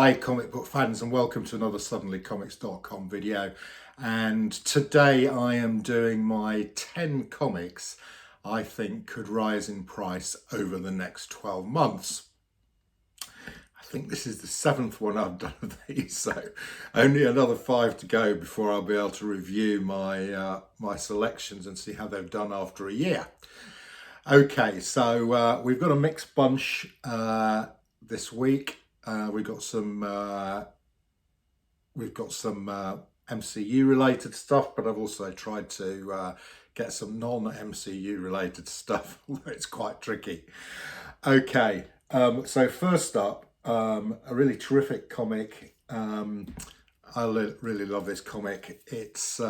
Hey comic book fans, and welcome to another suddenlycomics.com video. And today I am doing my 10 comics I think could rise in price over the next 12 months. I think this is the 7th one I've done of these, so only another 5 to go before I'll be able to review my my selections and see how they've done after a year. Okay, so we've got a mixed bunch this week. We've got some MCU related stuff, but I've also tried to get some non-MCU related stuff, although it's quite tricky. Okay, so first up, a really terrific comic. I really love this comic. It's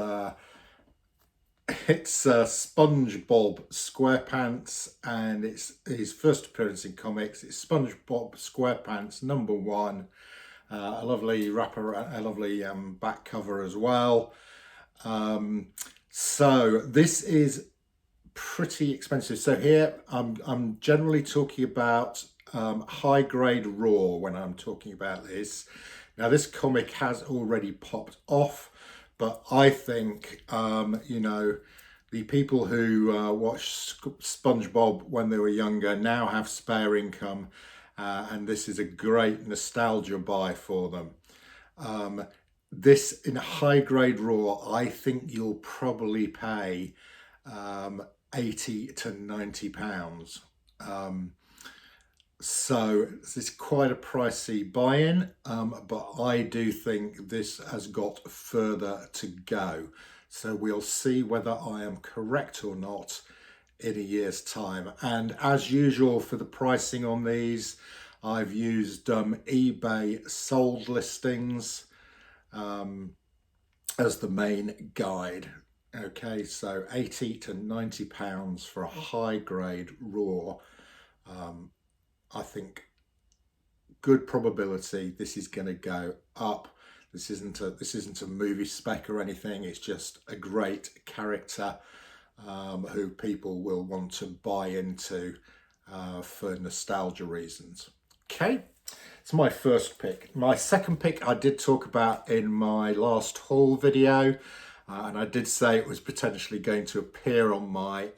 Spongebob Squarepants, and it's his first appearance in comics. It's Spongebob Squarepants #1. A lovely wrapper, a lovely back cover as well. So this is pretty expensive. So here I'm generally talking about high grade raw when I'm talking about this. Now this comic has already popped off, but I think, you know, the people who watched SpongeBob when they were younger now have spare income, and this is a great nostalgia buy for them. This in high grade raw, I think you'll probably pay 80 to 90 pounds. So this is quite a pricey buy-in, but I do think this has got further to go. So we'll see whether I am correct or not in a year's time. And as usual for the pricing on these, I've used eBay sold listings as the main guide. Okay, so 80 to 90 pounds for a high grade raw. I think good probability this is going to go up. This isn't a movie spec or anything. It's just a great character who people will want to buy into for nostalgia reasons. Okay, it's my first pick. My second pick I did talk about in my last haul video, and I did say it was potentially going to appear on my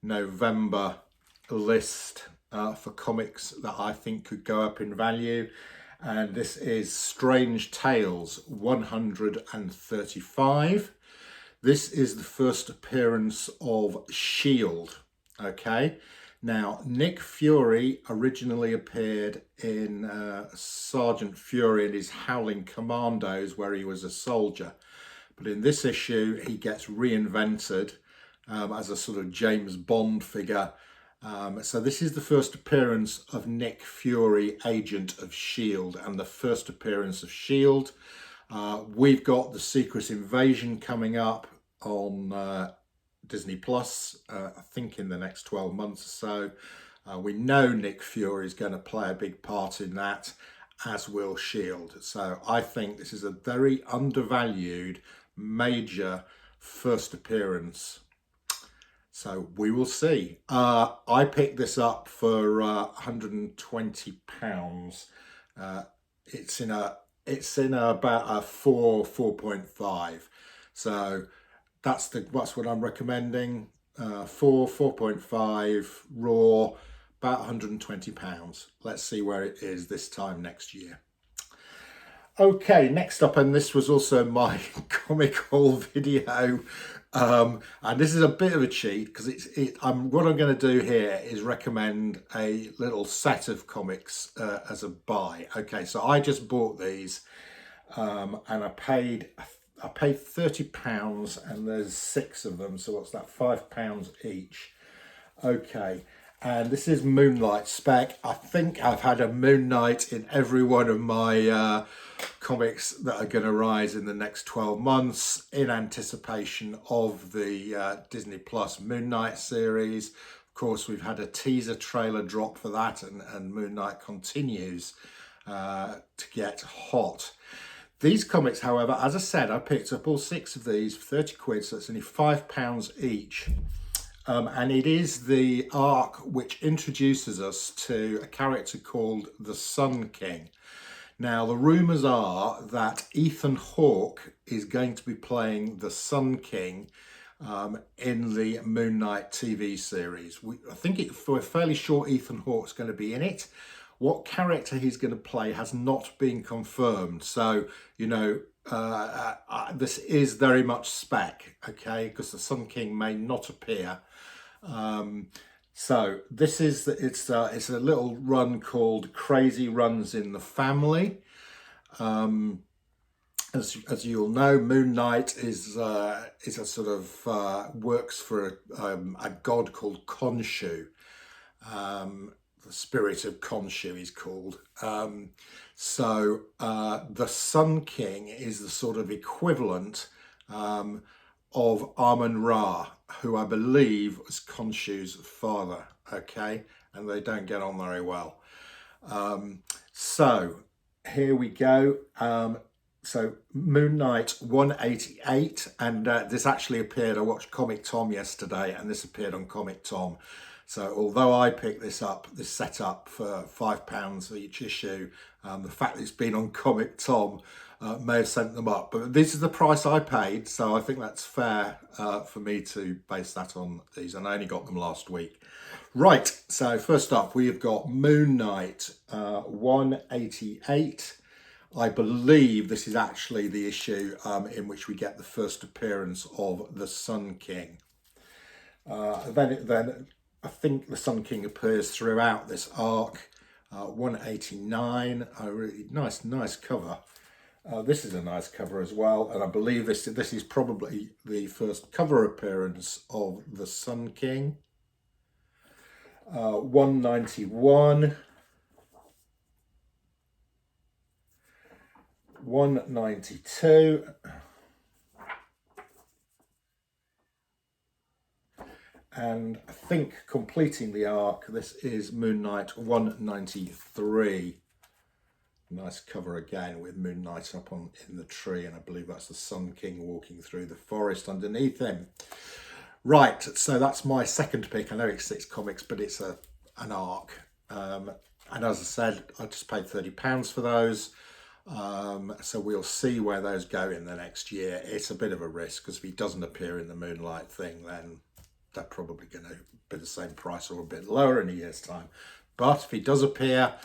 November list for comics that I think could go up in value, and this is Strange Tales 135. This is the first appearance of S.H.I.E.L.D. Okay, now Nick Fury originally appeared in Sergeant Fury and his Howling Commandos, where he was a soldier, but in this issue he gets reinvented as a sort of James Bond figure. So this is the first appearance of Nick Fury, agent of S.H.I.E.L.D., and the first appearance of S.H.I.E.L.D. We've got the Secret Invasion coming up on Disney Plus, I think in the next 12 months or so. We know Nick Fury is going to play a big part in that, as will S.H.I.E.L.D. So I think this is a very undervalued, major first appearance. So we will see. I picked this up for £120. It's in about a 4.5. So that's what I'm recommending. 4.5 raw, about £120. Let's see where it is this time next year. Okay, next up, and this was also my comic haul video, and this is a bit of a cheat because what I'm going to do here is recommend a little set of comics as a buy. Okay, so I just bought these, and I paid £30, and there's 6 of them. So what's that? £5 each. Okay. And this is Moonlight spec. I think I've had a Moon Knight in every one of my comics that are going to rise in the next 12 months in anticipation of the Disney Plus Moon Knight series. Of course, we've had a teaser trailer drop for that, and Moon Knight continues to get hot. These comics, however, as I said, I picked up all 6 of these for 30 quid, so it's only £5 each. And it is the arc which introduces us to a character called the Sun King. Now, the rumours are that Ethan Hawke is going to be playing the Sun King in the Moon Knight TV series. I think we're fairly sure Ethan Hawke's going to be in it. What character he's going to play has not been confirmed. So, you know, this is very much spec, okay, because the Sun King may not appear. So this is, it's a little run called Crazy Runs in the Family. As you'll know, Moon Knight is a sort of works for a god called Khonshu. The spirit of Khonshu he's called. So the Sun King is the sort of equivalent of Amun-Ra, who I believe was Khonshu's father. Okay, and they don't get on very well. So here we go. So Moon Knight 188, and this actually appeared, I watched Comic Tom yesterday, and this appeared on Comic Tom. So although I picked this set up for £5 for each issue, the fact that it's been on Comic Tom may have sent them up. But this is the price I paid, so I think that's fair for me to base that on these, and I only got them last week. Right, so first up, we've got Moon Knight 188. I believe this is actually the issue in which we get the first appearance of the Sun King. Then I think the Sun King appears throughout this arc. 189, a really nice cover. This is a nice cover as well, and I believe this is probably the first cover appearance of the Sun King. 191. 192, and I think completing the arc, this is Moon Knight 193. Nice cover again with Moon Knight up in the tree, and I believe that's the Sun King walking through the forest underneath him. Right, so that's my second pick. I know it's 6 comics, but it's an arc, and as I said, I just paid £30 for those. So we'll see where those go in the next year. It's a bit of a risk, because if he doesn't appear in the Moonlight thing, then they're probably going to be the same price or a bit lower in a year's time. But if he does appear,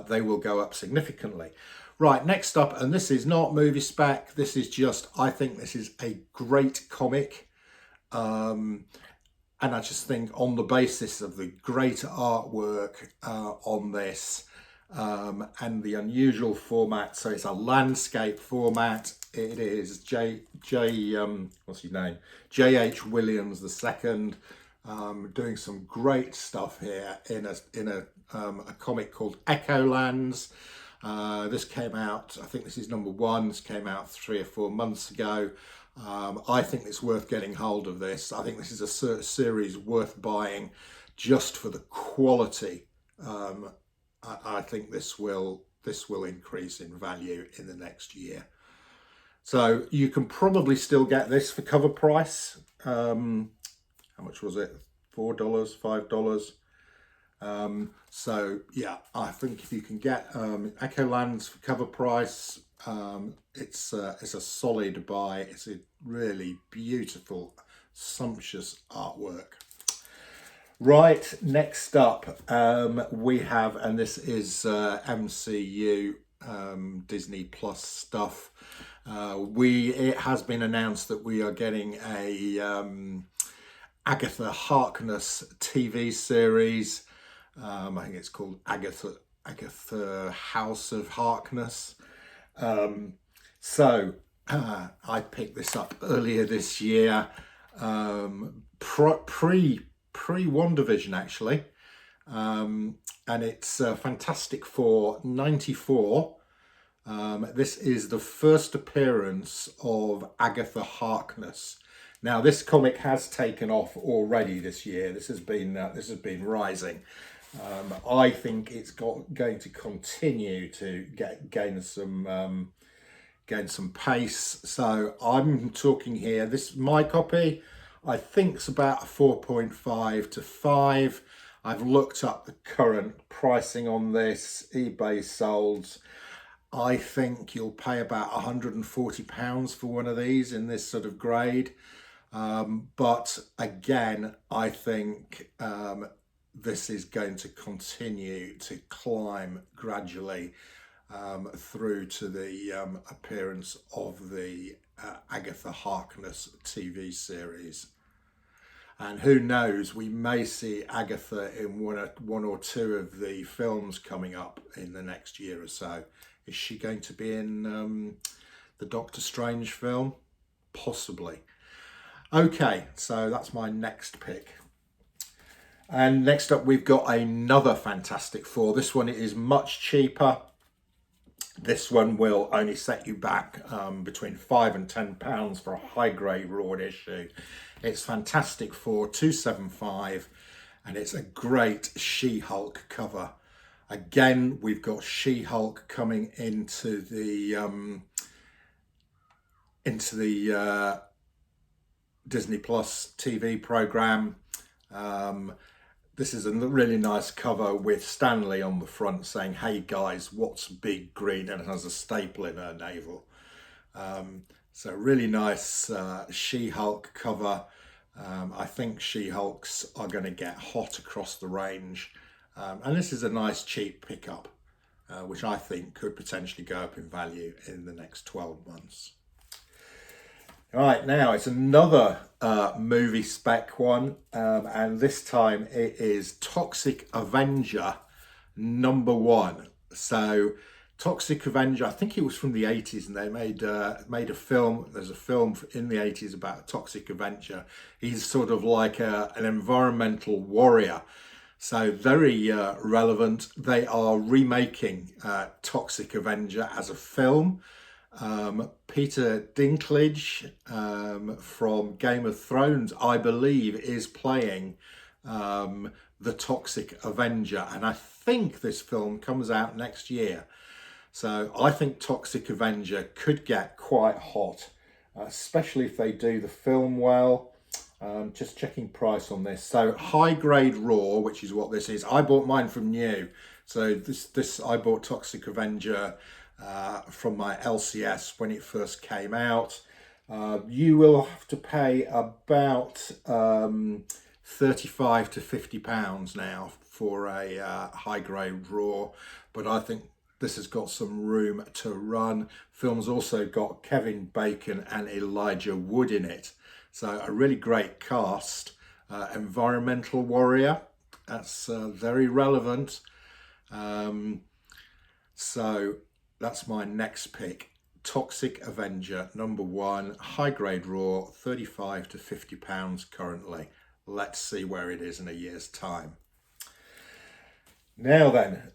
they will go up significantly. Right, next up, and this is not movie spec, this is just, I think this is a great comic. And I just think on the basis of the great artwork on this, and the unusual format, so it's a landscape format. It is what's his name? J.H. Williams II, doing some great stuff here in a comic called Echolans. This came out, I think this is number 1. This came out 3 or 4 months ago. I think it's worth getting hold of this. I think this is a series worth buying just for the quality. I think this will increase in value in the next year. So you can probably still get this for cover price. How much was it? $4, $5. So yeah, I think if you can get Echolans for cover price, it's a solid buy. It's a really beautiful, sumptuous artwork. Right, next up we have, and this is MCU Disney Plus stuff. It has been announced that we are getting a Agatha Harkness TV series. I think it's called Agatha House of Harkness. So I picked this up earlier this year, pre-WandaVision actually, and it's Fantastic Four 94. This is the first appearance of Agatha Harkness. Now this comic has taken off already this year. This has been rising. I think it's going to continue to gain some pace. So I'm talking here. My copy, I think, it's about a 4.5 to 5. I've looked up the current pricing on this, eBay solds. I think you'll pay about £140 for one of these in this sort of grade. But again, I think this is going to continue to climb gradually through to the appearance of the Agatha Harkness TV series. And who knows, we may see Agatha in one or two of the films coming up in the next year or so. Is she going to be in the Doctor Strange film? Possibly. Okay, so that's my next pick. And next up, we've got another Fantastic Four. This one is much cheaper. This one will only set you back between £5 and £10 for a high-grade raw issue. It's Fantastic Four 275, and it's a great She-Hulk cover. Again, we've got She-Hulk coming into the Disney Plus TV program. This is a really nice cover with Stanley on the front saying, "Hey guys, what's big green?" and it has a staple in her navel. So really nice She-Hulk cover. I think She-Hulks are going to get hot across the range. And this is a nice cheap pickup, which I think could potentially go up in value in the next 12 months. Right, now it's another movie spec one, and this time it is Toxic Avenger #1. So Toxic Avenger, I think it was from the 80s, and they made a film. There's a film in the 80s about Toxic Avenger. He's sort of like an environmental warrior. So very relevant. They are remaking Toxic Avenger as a film. Peter Dinklage from Game of Thrones, I believe, is playing the Toxic Avenger, and I think this film comes out next year. So I think Toxic Avenger could get quite hot, especially if they do the film well. Just checking price on this. So high grade raw, which is what this is. I bought mine from new. So this I bought Toxic Avenger from my LCS when it first came out. You will have to pay about £35 to £50 now for a high grade raw, but I think this has got some room to run. Film's also got Kevin Bacon and Elijah Wood in it. So a really great cast. Environmental warrior, that's very relevant. So that's my next pick. Toxic Avenger #1, high grade raw, £35 to £50 currently. Let's see where it is in a year's time. Now then,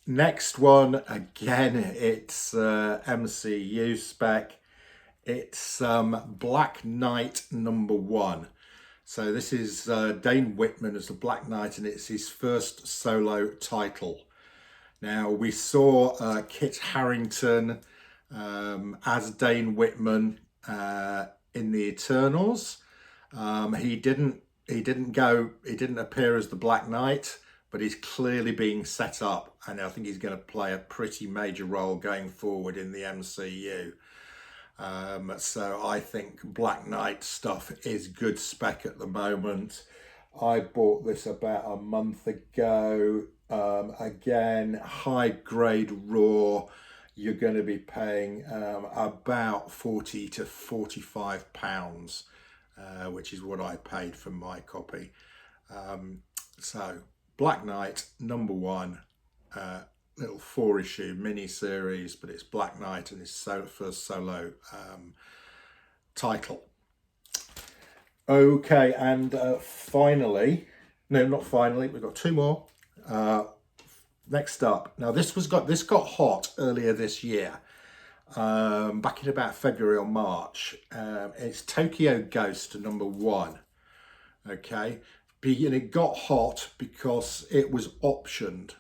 next one, again, it's MCU spec. It's Black Knight #1. So this is Dane Whitman as the Black Knight, and it's his first solo title. Now, we saw Kit Harington as Dane Whitman in the Eternals. He didn't appear as the Black Knight, but he's clearly being set up, and I think he's going to play a pretty major role going forward in the MCU. So I think Black Knight stuff is good spec at the moment. I bought this about a month ago. Again, high grade raw, you're going to be paying about £40 to £45, which is what I paid for my copy. So Black Knight #1, little 4-issue mini series, but it's Black Knight and his first solo title. Okay, and finally, no, not finally, we've got two more. Next up, now this got hot earlier this year, back in about February or March. It's Tokyo Ghost #1. Okay, and it got hot because it was optioned.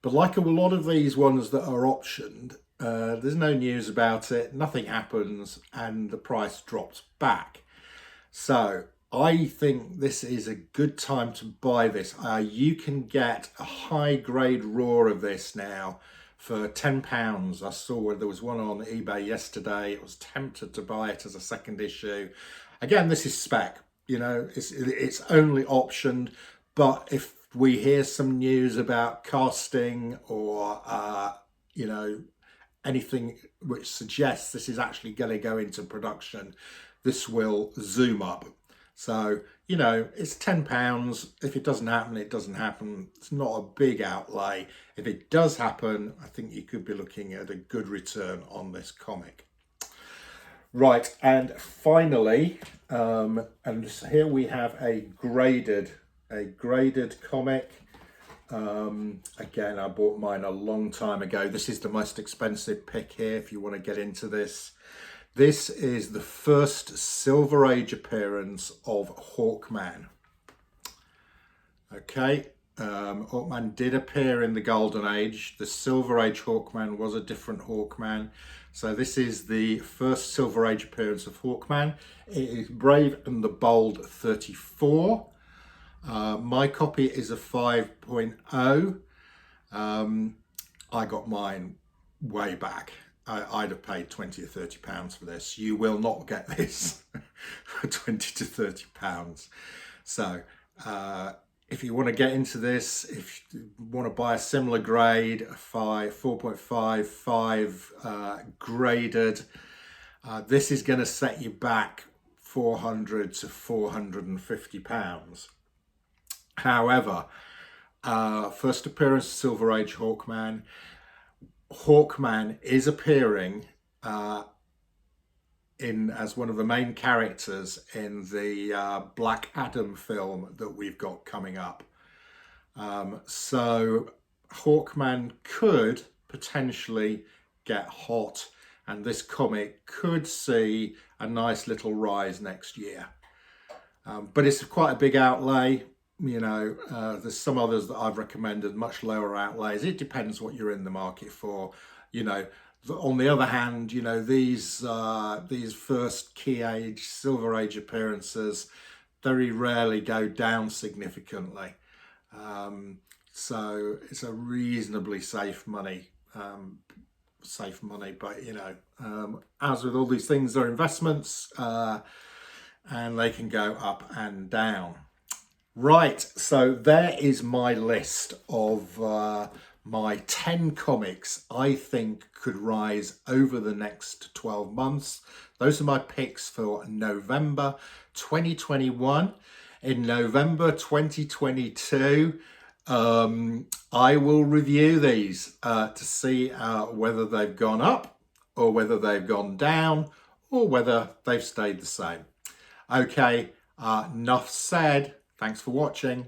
But like a lot of these ones that are optioned, there's no news about it, nothing happens, and the price drops back. So I think this is a good time to buy this. You can get a high grade raw of this now for £10. I saw there was one on eBay yesterday. I was tempted to buy it as a second issue. Again, this is spec, you know, it's only optioned, but if we hear some news about casting or, you know, anything which suggests this is actually going to go into production, this will zoom up. So, you know, it's £10. If it doesn't happen, it doesn't happen. It's not a big outlay. If it does happen, I think you could be looking at a good return on this comic. Right, and finally, and here we have a graded comic. Again, I bought mine a long time ago. This is the most expensive pick here if you want to get into this. This is the first Silver Age appearance of Hawkman. Okay, Hawkman did appear in the Golden Age. The Silver Age Hawkman was a different Hawkman. So this is the first Silver Age appearance of Hawkman. It is Brave and the Bold 34. My copy is a 5.0. I got mine way back. I'd have paid 20 or 30 pounds for this. You will not get this for 20 to 30 pounds. So if you want to get into this, if you want to buy a similar grade, a 4.5, 5 graded, this is going to set you back 400 to 450 pounds. However, first appearance of Silver Age Hawkman. Hawkman is appearing as one of the main characters in the Black Adam film that we've got coming up. So Hawkman could potentially get hot, and this comic could see a nice little rise next year. But it's quite a big outlay. You know, there's some others that I've recommended, much lower outlays. It depends what you're in the market for. You know, on the other hand, you know, these first key age, Silver Age appearances very rarely go down significantly. So it's a reasonably safe money. But you know, as with all these things, they're investments, and they can go up and down. Right, so there is my list of my 10 comics I think could rise over the next 12 months. Those are my picks for November 2021. In November 2022, I will review these to see whether they've gone up or whether they've gone down or whether they've stayed the same. Okay, enough said. Thanks for watching.